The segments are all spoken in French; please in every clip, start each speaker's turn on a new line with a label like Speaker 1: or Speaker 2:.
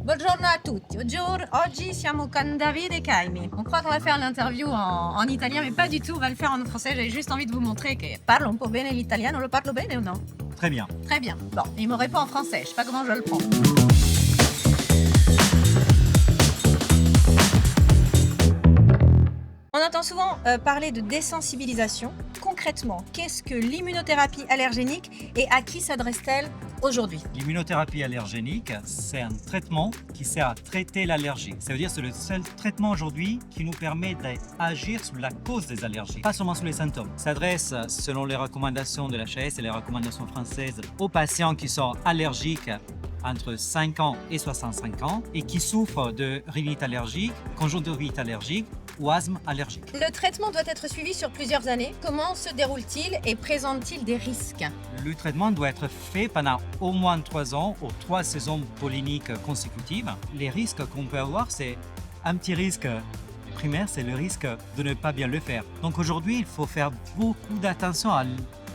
Speaker 1: Buongiorno a tutti. Oggi siamo con Davide e Jaime. On croit qu'on va faire l'interview en italien, mais pas du tout. On va le faire en français. J'avais juste envie de vous montrer que parle un po' bene l'italiano. Lo parlo bene ou non?
Speaker 2: Très bien.
Speaker 1: Très bien. Bon, il me répond en français. Je sais pas comment je le prends. On entend souvent parler de désensibilisation. Concrètement, qu'est-ce que l'immunothérapie allergénique et à qui s'adresse-t-elle aujourd'hui?
Speaker 2: L'immunothérapie allergénique, c'est un traitement qui sert à traiter l'allergie. Ça veut dire que c'est le seul traitement aujourd'hui qui nous permet d'agir sur la cause des allergies, pas seulement sur les symptômes. Ça s'adresse, selon les recommandations de la l'HAS et les recommandations françaises, aux patients qui sont allergiques entre 5 ans et 65 ans et qui souffrent de rhinite allergique, conjonctivite allergique ou asthme allergique.
Speaker 1: Le traitement doit être suivi sur plusieurs années. Comment se déroule-t-il et présente-t-il des risques?
Speaker 2: Le traitement doit être fait pendant au moins 3 ans ou 3 saisons polliniques consécutives. Les risques qu'on peut avoir, c'est un petit risque primaire, c'est le risque de ne pas bien le faire. Donc aujourd'hui, il faut faire beaucoup d'attention à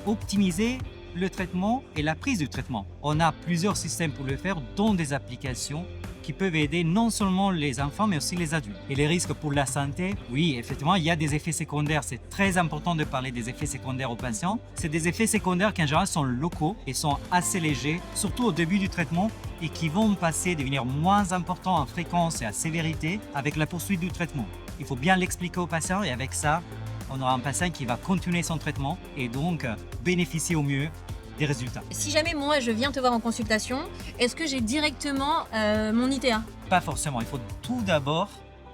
Speaker 2: optimiser le traitement et la prise du traitement. On a plusieurs systèmes pour le faire, dont des applications qui peuvent aider non seulement les enfants, mais aussi les adultes. Et les risques pour la santé, oui, effectivement, il y a des effets secondaires. C'est très important de parler des effets secondaires aux patients. C'est des effets secondaires qui, en général, sont locaux et sont assez légers, surtout au début du traitement, et qui vont devenir moins importants en fréquence et en sévérité avec la poursuite du traitement. Il faut bien l'expliquer aux patients et avec ça, on aura un patient qui va continuer son traitement et donc bénéficier au mieux des résultats.
Speaker 1: Si jamais moi je viens te voir en consultation, est-ce que j'ai directement mon ITA?
Speaker 2: Pas forcément. Il faut tout d'abord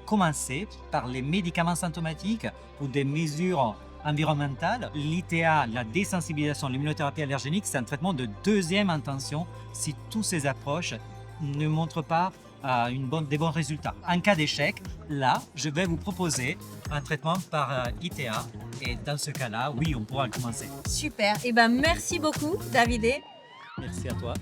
Speaker 2: commencer par les médicaments symptomatiques ou des mesures environnementales. L'ITA, la désensibilisation, l'immunothérapie allergénique, c'est un traitement de deuxième intention si toutes ces approches ne montrent pas des bons résultats. En cas d'échec, là, je vais vous proposer un traitement par ITA et dans ce cas-là, oui, on pourra le commencer.
Speaker 1: Super. Et ben merci beaucoup, Davide.
Speaker 2: Merci à toi.